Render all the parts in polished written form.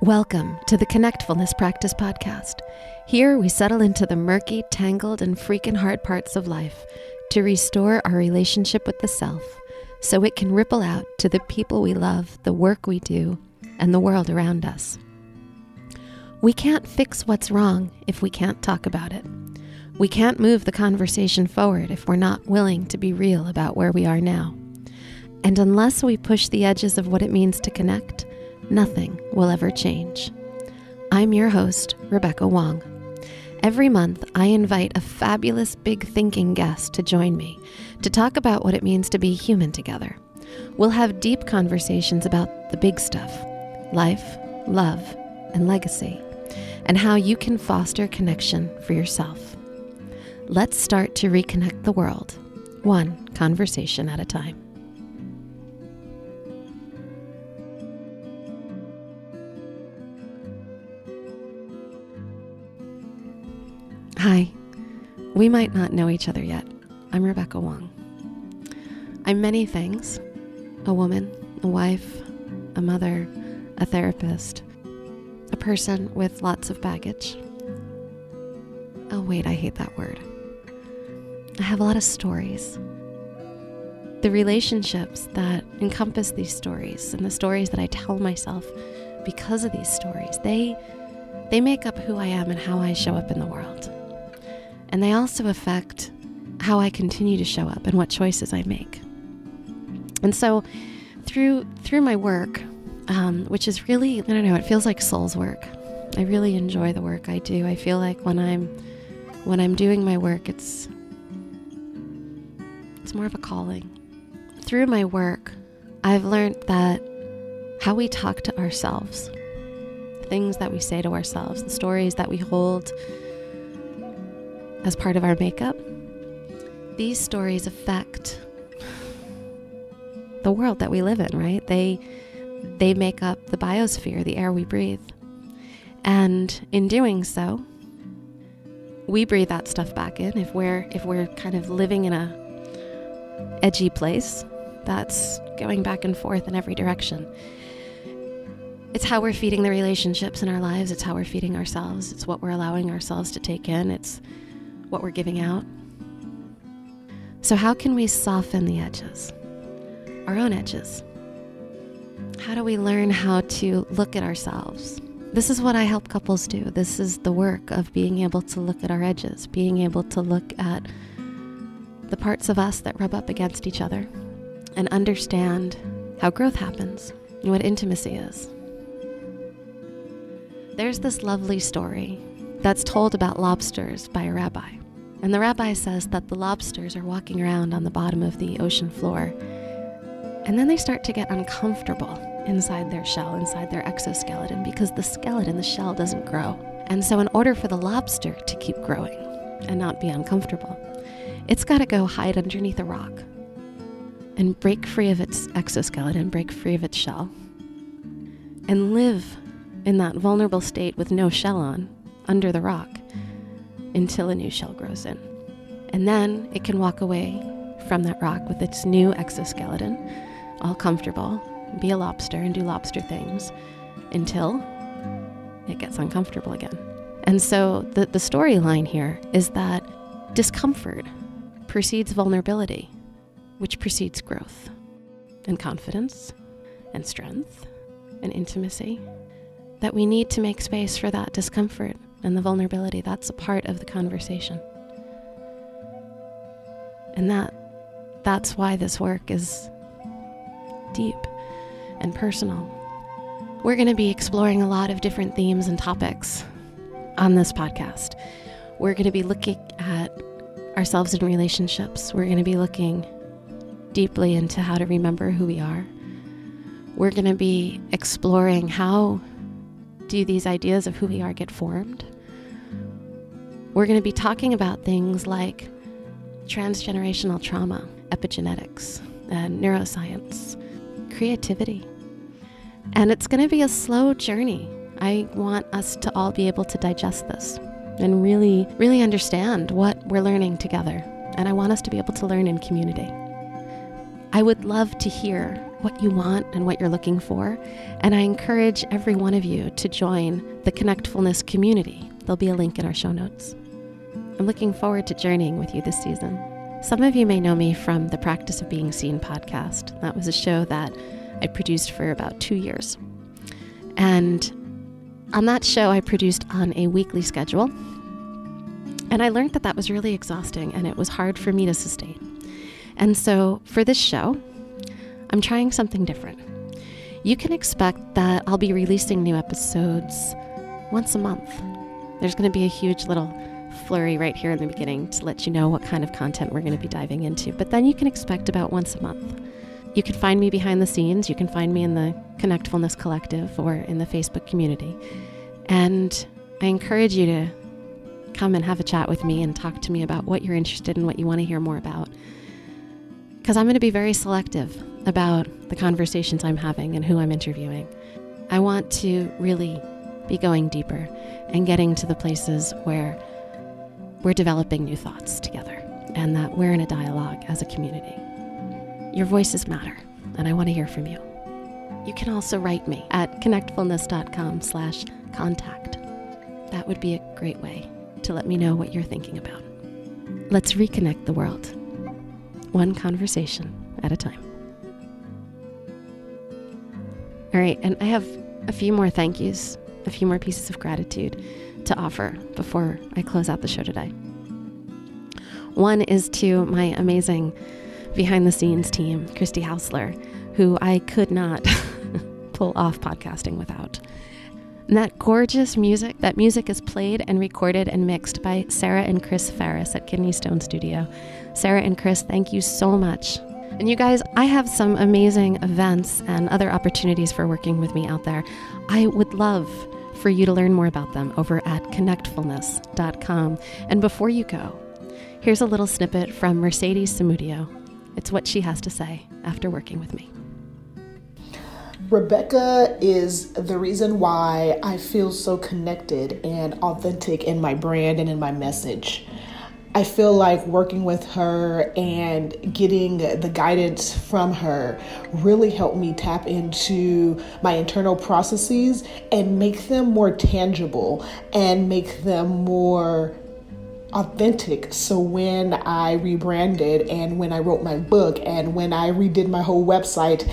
Welcome to the Connectfulness Practice Podcast. Here we settle into the murky, tangled, and freaking hard parts of life to restore our relationship with the self so it can ripple out to the people we love, the work we do, and the world around us. We can't fix what's wrong if we can't talk about it. We can't move the conversation forward if we're not willing to be real about where we are now. And unless we push the edges of what it means to connect, nothing will ever change. I'm your host, Rebecca Wong. Every month, I invite a fabulous big thinking guest to join me to talk about what it means to be human together. We'll have deep conversations about the big stuff, life, love, and legacy, and how you can foster connection for yourself. Let's start to reconnect the world, one conversation at a time. Hi, we might not know each other yet. I'm Rebecca Wong. I'm many things: a woman, a wife, a mother, a therapist, a person with lots of baggage. Oh wait, I hate that word. I have a lot of stories. The relationships that encompass these stories and the stories that I tell myself because of these stories, they make up who I am and how I show up in the world. And they also affect how I continue to show up and what choices I make. And so through my work, which is really, it feels like soul's work. I really enjoy the work I do. I feel like when I'm doing my work, it's more of a calling. Through my work, I've learned that how we talk to ourselves, things that we say to ourselves, the stories that we hold as part of our makeup, these stories affect the world that we live in, right? They make up the biosphere, the air we breathe. And in doing so, we breathe that stuff back in. If we're kind of living in a edgy place, that's going back and forth in every direction. It's how we're feeding the relationships in our lives. It's how we're feeding ourselves. It's what we're allowing ourselves to take in. It's what we're giving out. So how can we soften the edges? Our own edges. How do we learn how to look at ourselves? This is what I help couples do. This is the work of being able to look at our edges, being able to look at the parts of us that rub up against each other and understand how growth happens and what intimacy is. There's this lovely story that's told about lobsters by a rabbi. And the rabbi says that the lobsters are walking around on the bottom of the ocean floor, and then they start to get uncomfortable inside their shell, inside their exoskeleton, because the skeleton, the shell, doesn't grow. And so in order for the lobster to keep growing and not be uncomfortable, it's got to go hide underneath a rock and break free of its exoskeleton, break free of its shell, and live in that vulnerable state with no shell on, under the rock, until a new shell grows in. And then it can walk away from that rock with its new exoskeleton, all comfortable, be a lobster and do lobster things until it gets uncomfortable again. And so the storyline here is that discomfort precedes vulnerability, which precedes growth and confidence and strength and intimacy, that we need to make space for that discomfort and the vulnerability. That's a part of the conversation. And that's why this work is deep and personal. We're going to be exploring a lot of different themes and topics on this podcast. We're going to be looking at ourselves in relationships. We're going to be looking deeply into how to remember who we are. We're going to be exploring how do these ideas of who we are get formed. We're going to be talking about things like transgenerational trauma, epigenetics, and neuroscience, creativity. And it's going to be a slow journey. I want us to all be able to digest this and really, really understand what we're learning together. And I want us to be able to learn in community. I would love to hear what you want and what you're looking for, and I encourage every one of you to join the Connectfulness community. There'll be a link in our show notes. I'm looking forward to journeying with you this season. Some of you may know me from the Practice of Being Seen podcast. That was a show that I produced for about 2 years. And on that show, I produced on a weekly schedule. And I learned that that was really exhausting and it was hard for me to sustain. And so for this show, I'm trying something different. You can expect that I'll be releasing new episodes once a month. There's going to be a huge little flurry right here in the beginning to let you know what kind of content we're going to be diving into. But then you can expect about once a month. You can find me behind the scenes. You can find me in the Connectfulness Collective or in the Facebook community. And I encourage you to come and have a chat with me and talk to me about what you're interested in, what you want to hear more about. Because I'm going to be very selective about the conversations I'm having and who I'm interviewing. I want to really be going deeper and getting to the places where we're developing new thoughts together and that we're in a dialogue as a community. Your voices matter, and I want to hear from you. You can also write me at connectfulness.com/contact. That would be a great way to let me know what you're thinking about. Let's reconnect the world, one conversation at a time. All right, and I have a few more thank yous, a few more pieces of gratitude to offer before I close out the show today. One is to my amazing behind-the-scenes team, Christy Hausler, who I could not pull off podcasting without. And that gorgeous music, that music is played and recorded and mixed by Sarah and Chris Ferris at Kidney Stone Studio. Sarah and Chris, thank you so much. And you guys, I have some amazing events and other opportunities for working with me out there. I would love for you to learn more about them over at connectfulness.com. And before you go, here's a little snippet from Mercedes Samudio. It's what she has to say after working with me. Rebecca is the reason why I feel so connected and authentic in my brand and in my message. I feel like working with her and getting the guidance from her really helped me tap into my internal processes and make them more tangible and make them more authentic. So when I rebranded and when I wrote my book and when I redid my whole website,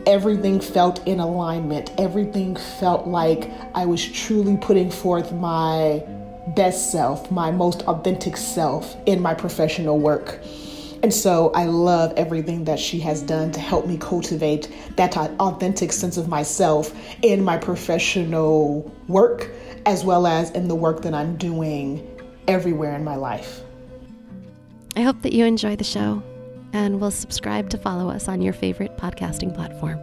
everything felt in alignment. Everything felt like I was truly putting forth my best self, my most authentic self in my professional work. And so I love everything that she has done to help me cultivate that authentic sense of myself in my professional work, as well as in the work that I'm doing everywhere in my life. I hope that you enjoy the show and will subscribe to follow us on your favorite podcasting platform.